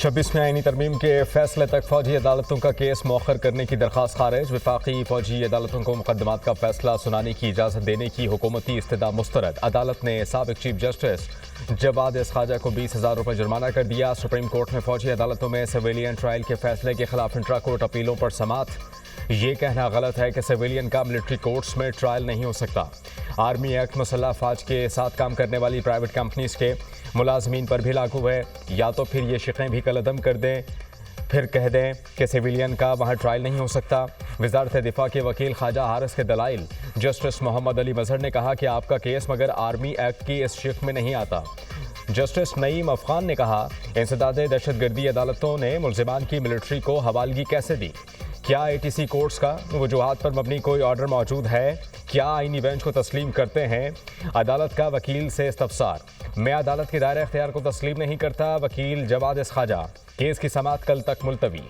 26वें आईनी तरमीम के फैसले तक फौजी अदालतों का केस मौखर करने की दरख्वास्त खारिज। वफाकी फौजी अदालतों को मुकदमात का फैसला सुनाने की इजाज़त देने की हुकूमती इस्तदा मुस्तरद। अदालत ने साबिक चीफ जस्टिस जवाद एस खाजा को 20,000 रुपये जुर्माना कर दिया। सुप्रीम कोर्ट में फौजी अदालतों में सिविलियन ट्रायल के फैसले के खिलाफ इंट्रा कोर्ट अपीलों पर समात। ये कहना गलत है कि सिविलियन का मिलिट्री कोर्ट्स में ट्रायल नहीं हो सकता। आर्मी एक्ट मुसल्लह अफवाज के साथ काम करने वाली प्राइवेट कंपनीज के मुलाजमीन पर भी लागू है। या तो फिर ये शिकें भी कलअदम कर दें, फिर कह दें कि सिविलियन का वहाँ ट्रायल नहीं हो सकता। वजारत दिफा के वकील ख्वाजा हारिस के दलाइल। जस्टिस मोहम्मद अली मजहर ने कहा कि आपका केस मगर आर्मी एक्ट की इस शिक में नहीं आता। जस्टिस नईम अफगान ने कहा इंसदाद दहशतगर्दी अदालतों ने मुलजिमान की मिलिट्री को हवालगी कैसे दी। क्या ATC कोर्ट्स का वजूहात पर मबनी कोई ऑर्डर मौजूद है? क्या आईनी बेंच को तस्लीम करते हैं? अदालत का वकील से इस्तफसार। मैं अदालत के दायरे इख्तियार को तस्लीम नहीं करता। वकील जवाद एस खाजा। केस की समाअत कल तक मुलतवी।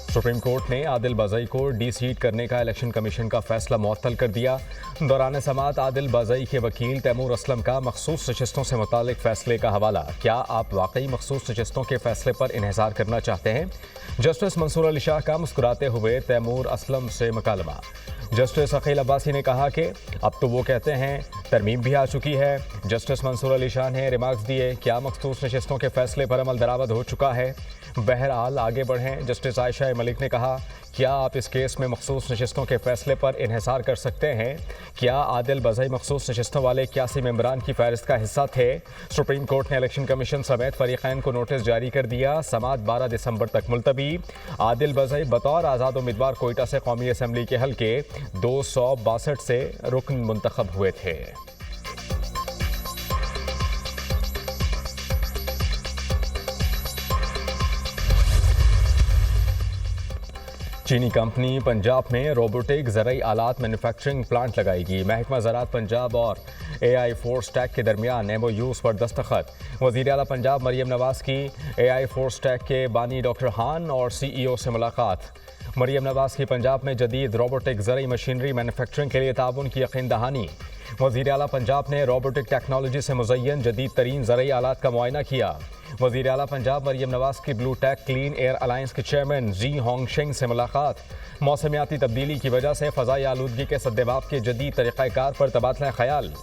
सुप्रीम कोर्ट ने आदिल बाज़ई को डी-सीट करने का इलेक्शन कमीशन का फैसला मुअत्तल कर दिया। दौरान समाअत आदिल बाज़ई के वकील तैमूर असलम का मखसूस नशिस्तों से मुतालिक फैसले का हवाला। क्या आप वाकई मखसूस नशिस्तों के फैसले पर इन्हिसार करना चाहते हैं? जस्टिस मंसूर अली शाह का मुस्कुराते हुए तैमूर असलम से मुकालमा। जस्टिस अकील अब्बासी ने कहा कि अब तो वो कहते हैं तरमीम भी आ चुकी है। जस्टिस मंसूर अली शाह ने रिमार्क्स दिए, क्या मखसूस नशिस्तों के फैसले पर अमल दरामद हो चुका है? बहरहाल आगे बढ़ें। जस्टिस आयशा मलिक ने कहा, क्या आप इस केस में मखसूस नशिस्तों के फैसले पर इन्हिसार कर सकते हैं? क्या आदिल बाज़ई मखसूस नशिस्तों वाले 81 मेंबरान की फहरिस्त का हिस्सा थे? सुप्रीम कोर्ट ने इलेक्शन कमीशन समेत फरीक़ैन को नोटिस जारी कर दिया। समाअत 12 दिसंबर तक मुलतवी। आदिल बाज़ई बतौर आज़ाद उम्मीदवार कोयटा से कौमी असम्बली के हल्के 262 से रुकन मुंतखब हुए थे। चीनी कंपनी पंजाब में रोबोटिक ज़रई आलात मैन्युफैक्चरिंग प्लांट लगाएगी। महकमा ज़राअत पंजाब और AI फोर्स टेक के दरमियान MOUs पर दस्तखत। वज़ीर आला पंजाब मरियम नवाज़ की AI फोर्स टेक के बानी डॉक्टर खान और CEO से मुलाकात। मरियम नवाज़ की पंजाब में जदीद रोबोटिक ज़रई मशीनरी मैन्युफैक्चरिंग के लिए ताउन की यकीन दहानी। वज़ीर आला पंजाब ने रोबोटिक टेक्नोलॉजी से मुज़य्यन जदीद तरीन ज़रई आलात का मुआयना किया। वज़ीर आला पंजाब मरियम नवाज़ की blue tech clean air alliance के चेयरमैन जी होंगशिंग से मुलाकात। मौसमियाती तब्दीली की वजह से फ़ज़ाई आलूदगी के सद्देबाब के जदीद तरीक़ाकार पर तबादला ख्याल।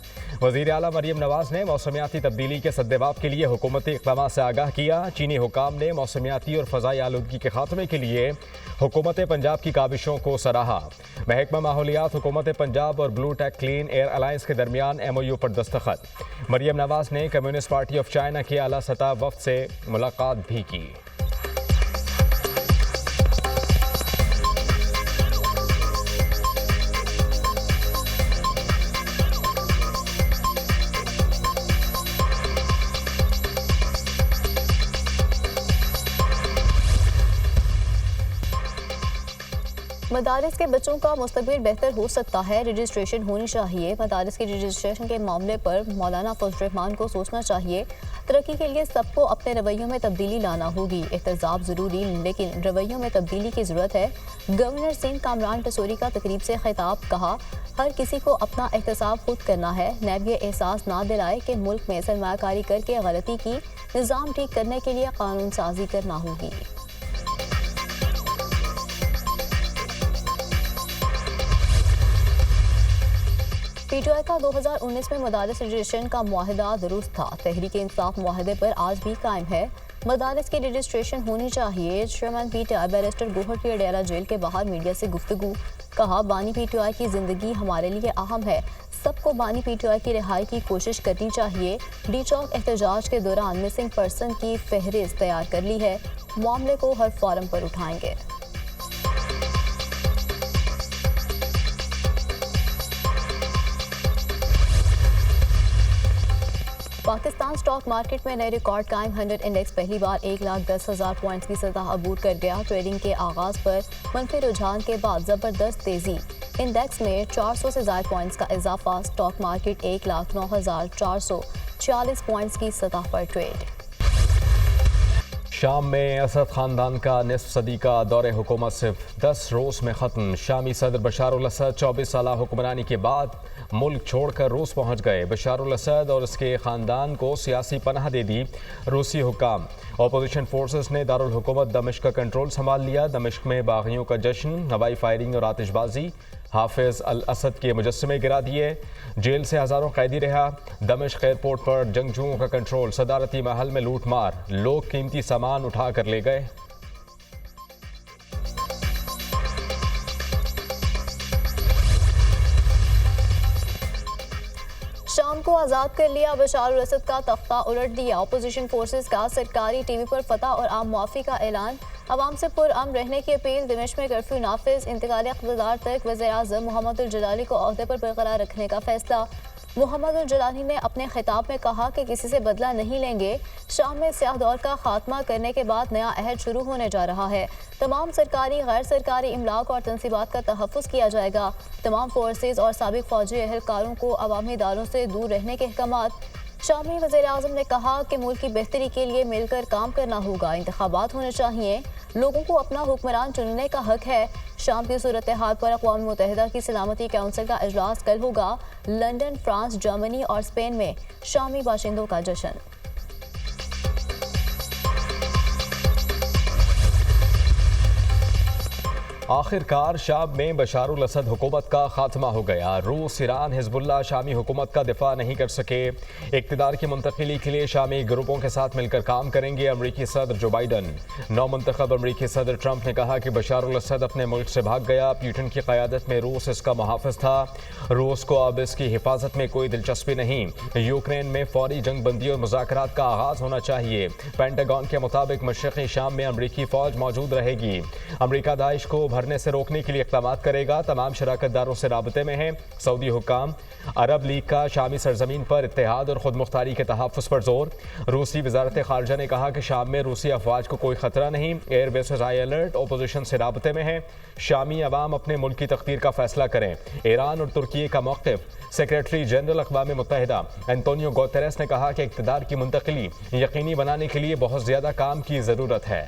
वज़ीर आला मरियम नवाज़ ने मौसमियाती तब्दीली के सद्देबाब के लिए हुकूमती इक़दामात से आगाह किया। चीनी हुकाम ने मौसमियाती और फ़ज़ाई आलूदगी के खात्मे के लिए हुकूमत पंजाब की काविशों को सराहा। महकमा माहौलियात हुकूमत पंजाब और blue tech clean air alliance के दरमियान MOU पर दस्तखत। मरियम नवाज़ ने कम्युनिस्ट पार्टी ऑफ चाइना के आला सतह वफ़द से मुलाकात भी की। मदारिस के बच्चों का मुस्तकबिल बेहतर हो सकता है, रजिस्ट्रेशन होनी चाहिए। मदारिस के रजिस्ट्रेशन के मामले पर मौलाना फजल रहमान को सोचना चाहिए। तरक्की के लिए सबको अपने रवैयों में तब्दीली लाना होगी। एहतजाब ज़रूरी, लेकिन रवैयों में तब्दीली की ज़रूरत है। गवर्नर सिंध कामरान टसूरी का तकरीब से खिताब। कहा, हर किसी को अपना एहतसाब खुद करना है। नैब ये एहसास ना दिलाए कि मुल्क में सरमायाकारी करके गलती की, निज़ाम ठीक करने के लिए कानून साजी करना होगी। PTI का 2019 में मदारिस रजिस्ट्रेशन का मुआहदा दुरुस्त था। तहरीक इंसाफ मुआहदे पर आज भी कायम है। मदारिस की रजिस्ट्रेशन होनी चाहिए। चेयरमैन PTI बैरिस्टर गोहर की अडेरा जेल के बाहर मीडिया से गुफ्तगू। कहा, बानी PTI की जिंदगी हमारे लिए अहम है। सबको बानी PTI की रिहाई की कोशिश करनी चाहिए। डी चौक एहतजाज के दौरान मिसिंग पर्सन की फहरिस्त तैयार कर ली है। मामले को हर फोरम पर उठाएंगे। पाकिस्तान स्टॉक मार्केट में नए रिकॉर्ड कायम। 100 इंडेक्स पहली बार 1,10,000 पॉइंट्स की सतह अबूर कर गया। ट्रेडिंग के आगाज पर मनफी रुझान के बाद जबरदस्त तेजी। इंडेक्स में 400 से ज़ायद पॉइंट्स का इजाफा। स्टॉक मार्केट 1,09,446 पॉइंट्स की सतह पर ट्रेड। शाम में असद ख़ानदान का निस्फ सदी का दौरे हुकूमत सिर्फ 10 रोज़ में ख़त्म। शामी सदर बशार उल असद 24 साल हुक्मरानी के बाद मुल्क छोड़कर रूस पहुंच गए। बशार उल असद और उसके ख़ानदान को सियासी पनाह दे दी रूसी हुक्काम। अपोजिशन फोर्सेस ने दारुल हुकूमत दमिश्क का कंट्रोल संभाल लिया। दमिश्क में बागियों का जश्न, हवाई फायरिंग और आतिशबाजी। हाफिज अल असद के मुजस्समे गिरा दिए। जेल से हज़ारों कैदी रहा। दमिश्क एयरपोर्ट पर जंगजुओं का कंट्रोल। सदारती महल में लूट मार, लोग कीमती सामान उठा कर ले गए। शाम को आज़ाद कर लिया। बशार अल असद का तख्ता उलट दिया। अपोजिशन फोर्सेस का सरकारी टीवी पर फतह और आम मुआफ़ी का ऐलान। अवाम से पुरअमन रहने की अपील। दमिश्क में कर्फ्यू नाफिज। इंतकाली इक़्तिदार तक वज़ीर-ए-आज़म मोहम्मद अल जलाली को ओहदे पर बरकरार रखने का फैसला। मोहम्मद अल जलाली ने अपने खिताब में कहा कि किसी से बदला नहीं लेंगे। शाम में स्याह दौर का खात्मा करने के बाद नया अहद शुरू होने जा रहा है। तमाम सरकारी गैर सरकारी इमलाक और तनसीबात का तहफ़्फ़ुज़ किया जाएगा। तमाम फोर्सेज और साबिक फौजी एहलकारों को अवामी इदारों से दूर रहने के अहकामात। शामी वज़ीर-ए-आज़म ने कहा कि मुल्क की बेहतरी के लिए मिलकर काम करना होगा। इंतखाबात होने चाहिए। लोगों को अपना हुक्मरान चुनने का हक है। शाम की सूरत हाल पर अक़वाम मुत्तहिदा की सलामती काउंसिल का इजलास कल होगा। लंदन, फ्रांस, जर्मनी और स्पेन में शामी बाशिंदों का जश्न। आखिरकार शाम में बशार उल असद हुकूमत का खात्मा हो गया। रूस, ईरान, हिजबुल्लाह शामी हुकूमत का दिफा नहीं कर सके। इक़्तिदार की मुंतकिली के लिए शामी ग्रुपों के साथ मिलकर काम करेंगे अमरीकी सदर जो बाइडन। नौ मुंतखब अमरीकी सदर ट्रंप ने कहा कि बशार उल असद अपने मुल्क से भाग गया। पुतिन की क़यादत में रूस इसका मुहाफ़िज़ था। रूस को अब इसकी हिफाजत में कोई दिलचस्पी नहीं। यूक्रेन में फौरी जंग बंदी और मुज़ाकरात का आगाज़ होना चाहिए। पेंटागन के मुताबिक मशरक़ी शाम में अमरीकी फ़ौज मौजूद रहेगी। अमरीका दाइश को भरने से रोकने के लिए इक़दामात करेगा। तमाम शराकतदारों से राबते में हैं। सऊदी हुक्काम। अरब लीग का शामी सरजमीन पर इत्तेहाद और खुद मुख्तारी के तहफ़्फ़ुज़ पर जोर। रूसी वज़ारत ख़ारजा ने कहा कि शाम में रूसी अफवाज को कोई ख़तरा नहीं। Air bases high alert. Opposition से राबते में है। शामी अवाम अपने मुल्क की तक़दीर का फैसला करें। ईरान और तुर्की का मौक़िफ़। सेक्रेटरी जनरल अक़वाम मुत्तहिदा एंटोनियो गुतेरेस ने कहा कि इक़्तिदार की मुंतकिली यकीनी बनाने के लिए बहुत ज़्यादा काम की ज़रूरत है।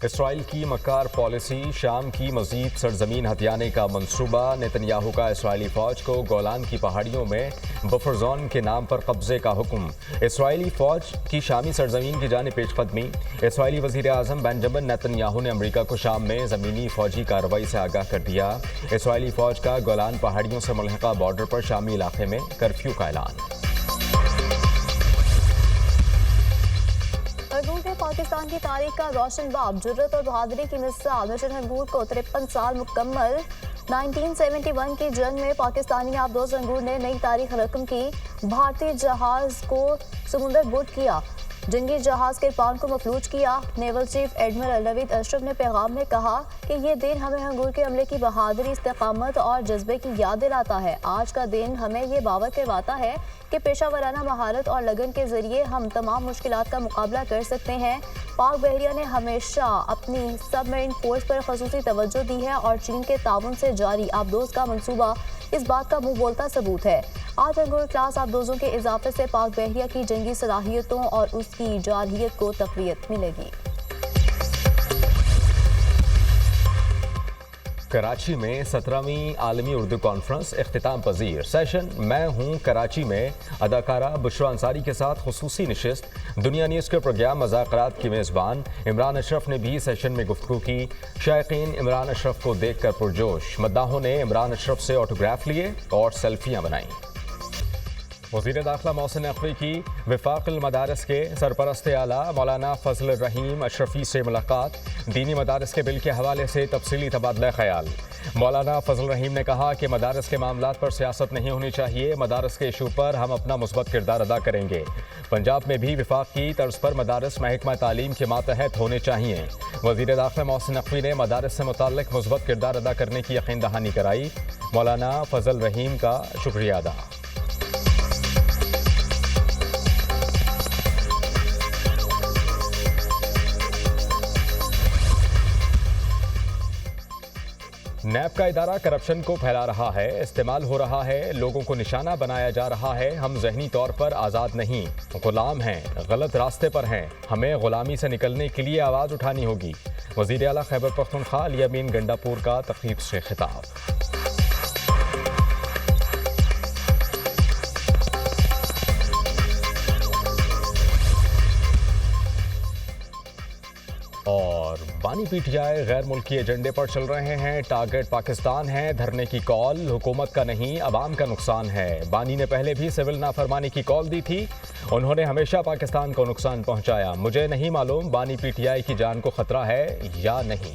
इसराइल की मकार पॉलिसी, शाम की मजीद सरजमीन हथियाने का मंसूबा। नेतन्याहू का इसराइली फ़ौज को गोलान की पहाड़ियों में बफर जोन के नाम पर कब्जे का हुक्म। इसराइली फ़ौज की शामी सरजमीन की जानिब पेशकदमी। इसराइली वज़ीर-ए-आज़म बेंजामिन नेतन्याहू ने अमरीका को शाम में ज़मीनी फ़ौजी कार्रवाई से आगाह कर दिया। इसराइली फ़ौज का गोलान पहाड़ियों से मुल्हिका बॉर्डर पर शामी इलाके में कर्फ्यू का ऐलान। हंगूर में पाकिस्तान की तारीख का रोशन बाब, जुर्रत और बहादुरी की मिसाल। मिशन हंगूर को 53 साल मुकम्मल। 1971 की जंग में पाकिस्तानी आबदोज हंगूर ने नई तारीख रकम की। भारतीय जहाज को समुंदर बुट किया। जंगी जहाज के पान को मफलूज किया। Naval chief admiral Naveed Ashraf ने पैगाम में कहा कि ये दिन हमें हंगूर के अमले की बहादुरी, इस्तेकामत और जज्बे की याद दिलाता है। आज का दिन हमें ये बावर करवाता है कि पेशा वराना महारत और लगन के जरिए हम तमाम मुश्किलात का मुकाबला कर सकते हैं। पाक बहरिया ने हमेशा अपनी सबमरीन फोर्स पर खसूसी तवज्जो दी है और चीन के ताउन से जारी आबदोज का मंसूबा इस बात का मुंह बोलता सबूत है। आज हंगूर क्लास आबदोजों के इजाफे से पाक बहरिया की जंगी सलाहियतों और उसकी जारहियत को तक़वियत मिलेगी। कराची में 17वीं आलमी उर्दू कॉन्फ्रेंस इख्तिताम पजीर। सेशन मैं हूँ कराची में अदाकारा बुशरा अंसारी के साथ खुसूसी नशिस्त। दुनिया न्यूज़ के प्रोग्राम मज़ाकरात की मेज़बान इमरान अशरफ ने भी सेशन में गुफ्तगू की। शायकीन इमरान अशरफ को देख कर पुरजोश। मद्दाहों ने इमरान अशरफ से ऑटोग्राफ लिए और सेल्फियाँ बनाईं। वज़ीर दाखिला मोहसिन नकवी की वफाक़ुल मदारिस के सरपरस्त आला मौलाना फजल रहीम अशरफी से मुलाकात। दीनी मदारिस के बिल के हवाले से तफसीली तबादला ख्याल। मौलाना फजल रहीम ने कहा कि मदारिस के मामलात पर सियासत नहीं होनी चाहिए। मदारिस के इशू पर हम अपना मुस्बत किरदार अदा करेंगे। पंजाब में भी वफाक की तर्ज पर मदारिस महकमा तालीम के मातहत होने चाहिए। वज़ीर दाखिला मोहसिन नकवी ने मदारिस से मुताल्लिक़ मुस्बत किरदार अदा करने की यकीन दहानी कराई। मौलाना फजल रहीम का शुक्रिया अदा। नैब का इदारा करप्शन को फैला रहा है, इस्तेमाल हो रहा है, लोगों को निशाना बनाया जा रहा है। हम जहनी तौर पर आज़ाद नहीं, गुलाम हैं, गलत रास्ते पर हैं। हमें गुलामी से निकलने के लिए आवाज़ उठानी होगी। वज़ीर आला खैबर पख्तूनख्वा अली अमीन गंडापुर का तक़रीब से खिताब। और बानी पीटीआई गैर मुल्की एजेंडे पर चल रहे हैं, टारगेट पाकिस्तान है, धरने की कॉल हुकूमत का नहीं अवाम का नुकसान है। बानी ने पहले भी सिविल नाफरमानी की कॉल दी थी, उन्होंने हमेशा पाकिस्तान को नुकसान पहुंचाया। मुझे नहीं मालूम बानी पीटीआई की जान को खतरा है या नहीं।